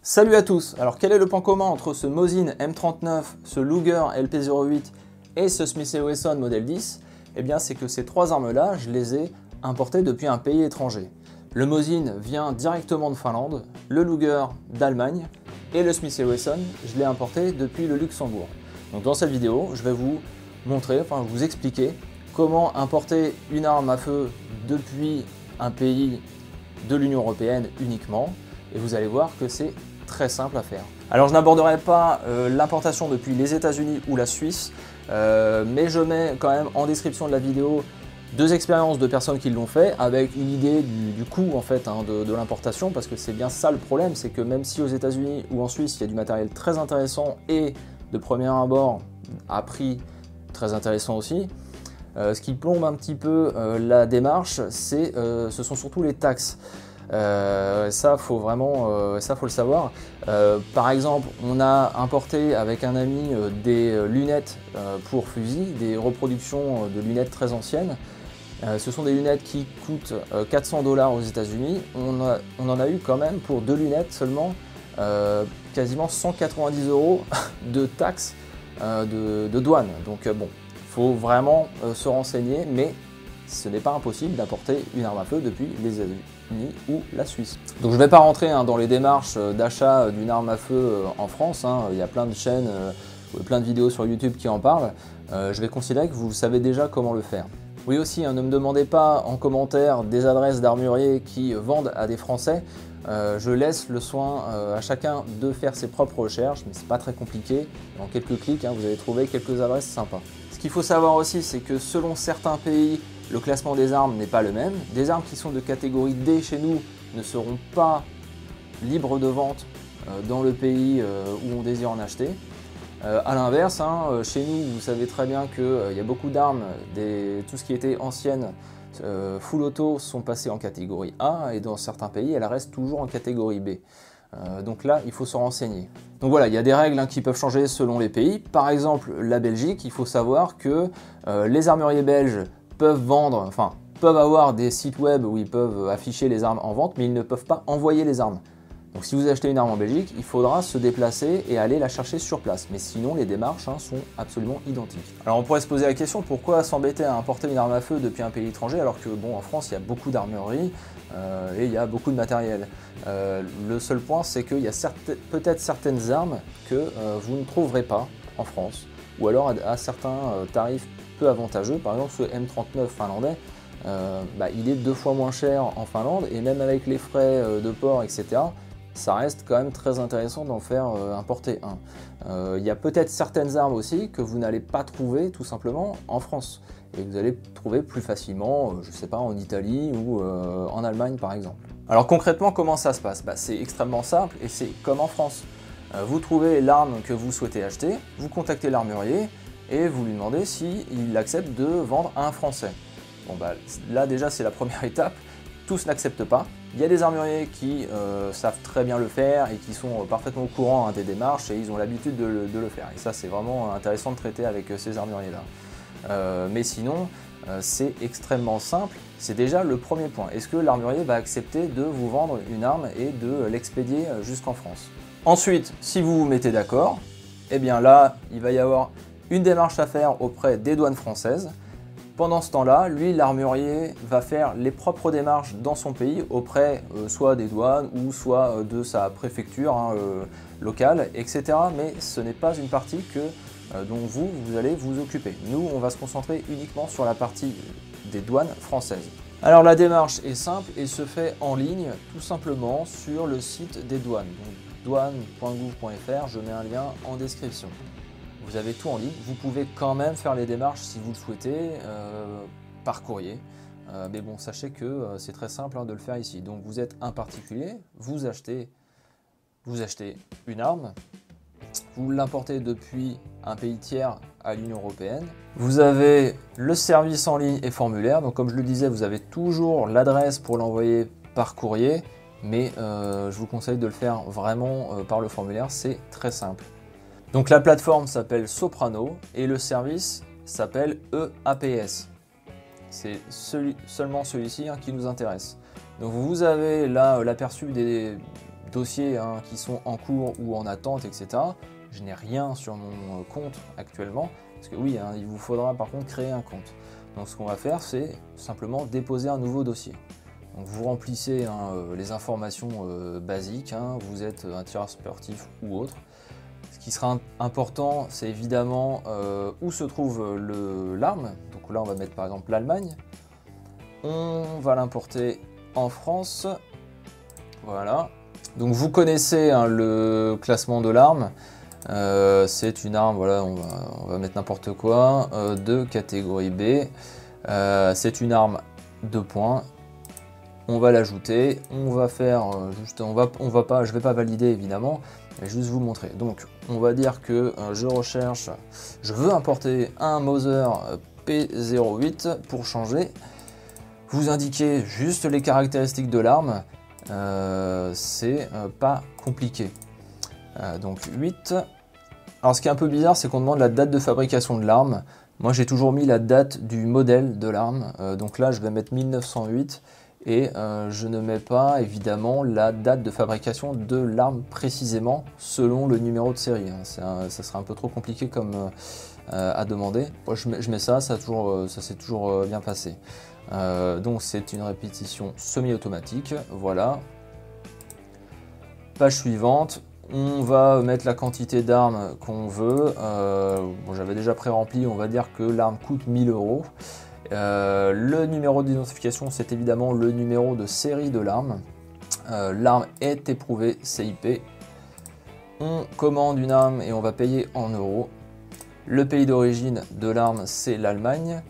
Salut à tous. Alors quel est le point commun entre ce Mosin M39, ce Luger LP08 et ce Smith & Wesson modèle 10? Eh bien c'est que ces trois armes-là, je les ai importées depuis un pays étranger. Le Mosin vient directement de Finlande, le Luger d'Allemagne et le Smith & Wesson, je l'ai importé depuis le Luxembourg. Donc dans cette vidéo, je vais vous montrer, vous expliquer comment importer une arme à feu depuis un pays de l'Union européenne uniquement, et vous allez voir que c'est très simple à faire. Alors je n'aborderai pas l'importation depuis les États-Unis ou la Suisse, mais je mets quand même en description de la vidéo deux expériences de personnes qui l'ont fait, avec une idée du coût en fait de l'importation, parce que c'est bien ça le problème, c'est que même si aux États-Unis ou en Suisse il y a du matériel très intéressant et de premier abord à prix très intéressant aussi, ce qui plombe un petit peu la démarche, ce sont surtout les taxes. Ça faut le savoir. Par exemple, on a importé avec un ami des lunettes pour fusil, des reproductions de lunettes très anciennes. Ce sont des lunettes qui coûtent 400 $ aux États-Unis. On en a eu quand même pour deux lunettes seulement quasiment 190 € de taxes de douane. Donc bon, faut vraiment se renseigner, mais ce n'est pas impossible d'importer une arme à feu depuis les États-Unis ou la Suisse. Donc je ne vais pas rentrer dans les démarches d'achat d'une arme à feu en France, il y a plein de chaînes, plein de vidéos sur YouTube qui en parlent. Je vais considérer que vous savez déjà comment le faire. Oui aussi, ne me demandez pas en commentaire des adresses d'armuriers qui vendent à des Français. Je laisse le soin à chacun de faire ses propres recherches, mais c'est pas très compliqué. En quelques clics, vous allez trouver quelques adresses sympas. Ce qu'il faut savoir aussi, c'est que selon certains pays, le classement des armes n'est pas le même. Des armes qui sont de catégorie D chez nous ne seront pas libres de vente dans le pays où on désire en acheter. A l'inverse, chez nous, vous savez très bien qu'il y a beaucoup d'armes, tout ce qui était ancienne, full auto, sont passées en catégorie A, et dans certains pays, elles restent toujours en catégorie B. Donc là, il faut se renseigner. Donc voilà, il y a des règles qui peuvent changer selon les pays. Par exemple, la Belgique, il faut savoir que les armuriers belges peuvent avoir des sites web où ils peuvent afficher les armes en vente, mais ils ne peuvent pas envoyer les armes. Donc si vous achetez une arme en Belgique, il faudra se déplacer et aller la chercher sur place. Mais sinon, les démarches sont absolument identiques. Alors on pourrait se poser la question, pourquoi s'embêter à importer une arme à feu depuis un pays étranger, alors que bon, en France, il y a beaucoup d'armureries et il y a beaucoup de matériel. Le seul point, c'est qu'il y a peut-être certaines armes que vous ne trouverez pas en France, ou alors à certains tarifs peu avantageux. Par exemple, ce M39 finlandais, il est 2 fois moins cher en Finlande, et même avec les frais de port, etc., ça reste quand même très intéressant d'en faire importer un. Il y a peut-être certaines armes aussi que vous n'allez pas trouver tout simplement en France, et que vous allez trouver plus facilement, je sais pas, en Italie ou en Allemagne par exemple. Alors concrètement, comment ça se passe? C'est extrêmement simple, et c'est comme en France. Vous trouvez l'arme que vous souhaitez acheter, vous contactez l'armurier, et vous lui demandez s'il accepte de vendre à un Français. Bon là déjà c'est la première étape, tous n'acceptent pas. Il y a des armuriers qui savent très bien le faire et qui sont parfaitement au courant des démarches, et ils ont l'habitude de le faire. Et ça c'est vraiment intéressant de traiter avec ces armuriers-là. Mais sinon, c'est extrêmement simple, c'est déjà le premier point. Est-ce que l'armurier va accepter de vous vendre une arme et de l'expédier jusqu'en France? Ensuite, si vous vous mettez d'accord, eh bien là, il va y avoir une démarche à faire auprès des douanes françaises. Pendant ce temps-là, lui, l'armurier, va faire les propres démarches dans son pays auprès soit des douanes ou soit de sa préfecture locale, etc. Mais ce n'est pas une partie dont vous allez vous occuper. Nous, on va se concentrer uniquement sur la partie des douanes françaises. Alors la démarche est simple et se fait en ligne, tout simplement sur le site des douanes. douane.gouv.fr, je mets un lien en description. Vous avez tout en ligne, vous pouvez quand même faire les démarches si vous le souhaitez, par courrier. Mais bon, sachez que c'est très simple de le faire ici. Donc vous êtes un particulier, vous achetez une arme, vous l'importez depuis un pays tiers à l'Union européenne. Vous avez le service en ligne et formulaire. Donc comme je le disais, vous avez toujours l'adresse pour l'envoyer par courrier, mais je vous conseille de le faire vraiment par le formulaire, c'est très simple. Donc la plateforme s'appelle Soprano et le service s'appelle EAPS. C'est seulement celui-ci qui nous intéresse. Donc vous avez là l'aperçu dossiers hein, qui sont en cours ou en attente, etc. Je n'ai rien sur mon compte actuellement, parce que oui, hein, il vous faudra par contre créer un compte. Donc ce qu'on va faire, c'est simplement déposer un nouveau dossier. Donc vous remplissez hein, les informations basiques, hein, vous êtes un tireur sportif ou autre. Ce qui sera important, c'est évidemment où se trouve l'arme. Donc là, on va mettre par exemple l'Allemagne. On va l'importer en France. Voilà. Donc vous connaissez hein, le classement de l'arme. C'est une arme, voilà, on va mettre n'importe quoi, de catégorie B. C'est une arme 2 points. On va l'ajouter. On va faire juste, je vais pas valider évidemment, mais juste vous montrer. Donc on va dire que je veux importer un Mauser P08 pour changer. Vous indiquez juste les caractéristiques de l'arme. C'est pas compliqué. Donc 8. Alors ce qui est un peu bizarre, c'est qu'on demande la date de fabrication de l'arme. Moi j'ai toujours mis la date du modèle de l'arme. Donc là je vais mettre 1908 et je ne mets pas évidemment la date de fabrication de l'arme précisément selon le numéro de série. Ça serait un peu trop compliqué comme à demander. Moi je mets ça, ça s'est toujours bien passé. Donc c'est une répétition semi-automatique, voilà. Page suivante, on va mettre la quantité d'armes qu'on veut. Bon, j'avais déjà pré-rempli, on va dire que l'arme coûte 1000 €. Le numéro d'identification, c'est évidemment le numéro de série de l'arme. L'arme est éprouvée CIP. On commande une arme et on va payer en euros. Le pays d'origine de l'arme, c'est l'Allemagne.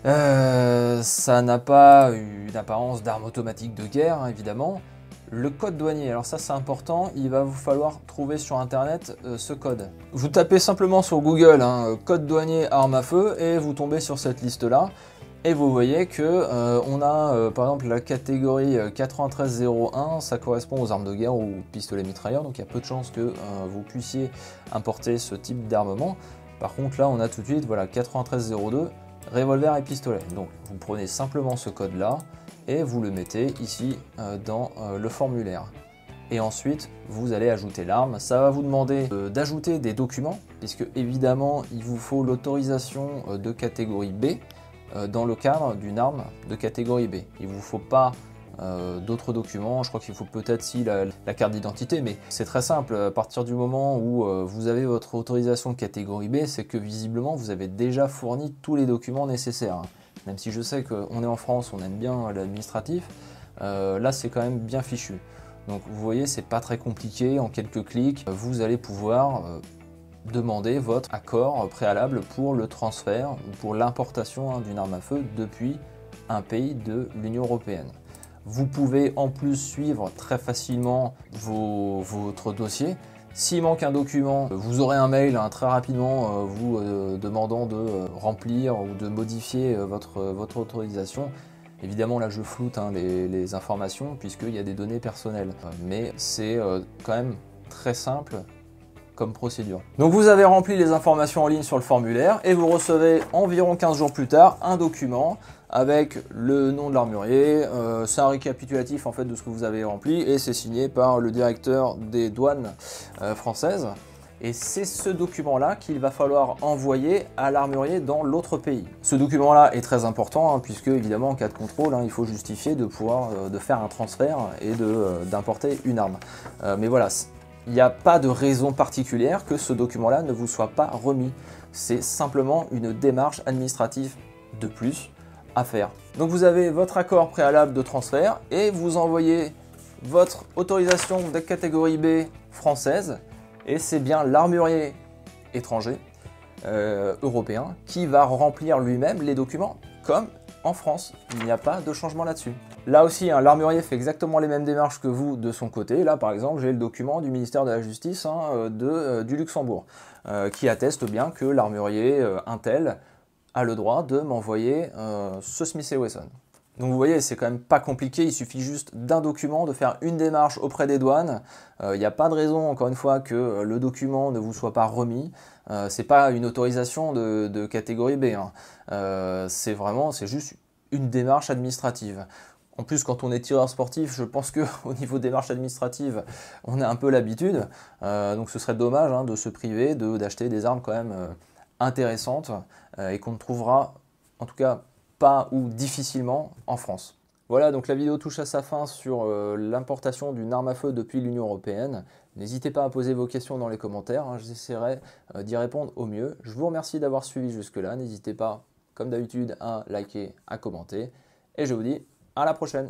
Ça n'a pas une apparence d'arme automatique de guerre, hein, évidemment. Le code douanier, alors ça c'est important, il va vous falloir trouver sur internet ce code. Vous tapez simplement sur Google hein, code douanier arme à feu et vous tombez sur cette liste là. Et vous voyez que on a par exemple la catégorie 9301, ça correspond aux armes de guerre ou pistolets mitrailleurs, donc il y a peu de chances que vous puissiez importer ce type d'armement. Par contre là on a tout de suite voilà 9302. Revolver et pistolet. Donc vous prenez simplement ce code là et vous le mettez ici dans le formulaire. Et ensuite vous allez ajouter l'arme. Ça va vous demander d'ajouter des documents puisque évidemment il vous faut l'autorisation de catégorie B dans le cadre d'une arme de catégorie B. Il ne vous faut pas d'autres documents, je crois qu'il faut peut-être si la carte d'identité, mais c'est très simple, à partir du moment où vous avez votre autorisation de catégorie B, c'est que visiblement vous avez déjà fourni tous les documents nécessaires. Même si je sais qu'on est en France, on aime bien l'administratif, là c'est quand même bien fichu. Donc vous voyez, c'est pas très compliqué, en quelques clics, vous allez pouvoir demander votre accord préalable pour le transfert ou pour l'importation hein, d'une arme à feu depuis un pays de l'Union européenne. Vous pouvez en plus suivre très facilement votre dossier. S'il manque un document, vous aurez un mail hein, très rapidement vous demandant de remplir ou de modifier votre autorisation. Évidemment là je floute hein, les informations puisqu'il y a des données personnelles. Mais c'est quand même très simple comme procédure. Donc vous avez rempli les informations en ligne sur le formulaire et vous recevez environ 15 jours plus tard un document avec le nom de l'armurier, c'est un récapitulatif en fait de ce que vous avez rempli et c'est signé par le directeur des douanes françaises. Et c'est ce document-là qu'il va falloir envoyer à l'armurier dans l'autre pays. Ce document-là est très important hein, puisque évidemment en cas de contrôle, hein, il faut justifier de pouvoir de faire un transfert et d'importer une arme. Mais voilà, il n'y a pas de raison particulière que ce document-là ne vous soit pas remis. C'est simplement une démarche administrative de plus à faire. Donc vous avez votre accord préalable de transfert et vous envoyez votre autorisation de catégorie B française et c'est bien l'armurier étranger européen qui va remplir lui-même les documents comme en France. Il n'y a pas de changement là-dessus. Là aussi, hein, l'armurier fait exactement les mêmes démarches que vous de son côté. Là, par exemple, j'ai le document du ministère de la Justice hein, du Luxembourg qui atteste bien que l'armurier Intel a le droit de m'envoyer ce Smith & Wesson. Donc vous voyez, c'est quand même pas compliqué, il suffit juste d'un document, de faire une démarche auprès des douanes. Il n'y a pas de raison, encore une fois, que le document ne vous soit pas remis. C'est pas une autorisation de catégorie B. Hein. C'est juste une démarche administrative. En plus, quand on est tireur sportif, je pense qu'au niveau des démarches administratives, on a un peu l'habitude. Donc ce serait dommage de se priver d'acheter des armes quand même intéressantes et qu'on ne trouvera en tout cas pas ou difficilement en France. Voilà, donc la vidéo touche à sa fin sur l'importation d'une arme à feu depuis l'Union européenne. N'hésitez pas à poser vos questions dans les commentaires, j'essaierai d'y répondre au mieux. Je vous remercie d'avoir suivi jusque-là. N'hésitez pas, comme d'habitude, à liker, à commenter. Et je vous dis à la prochaine!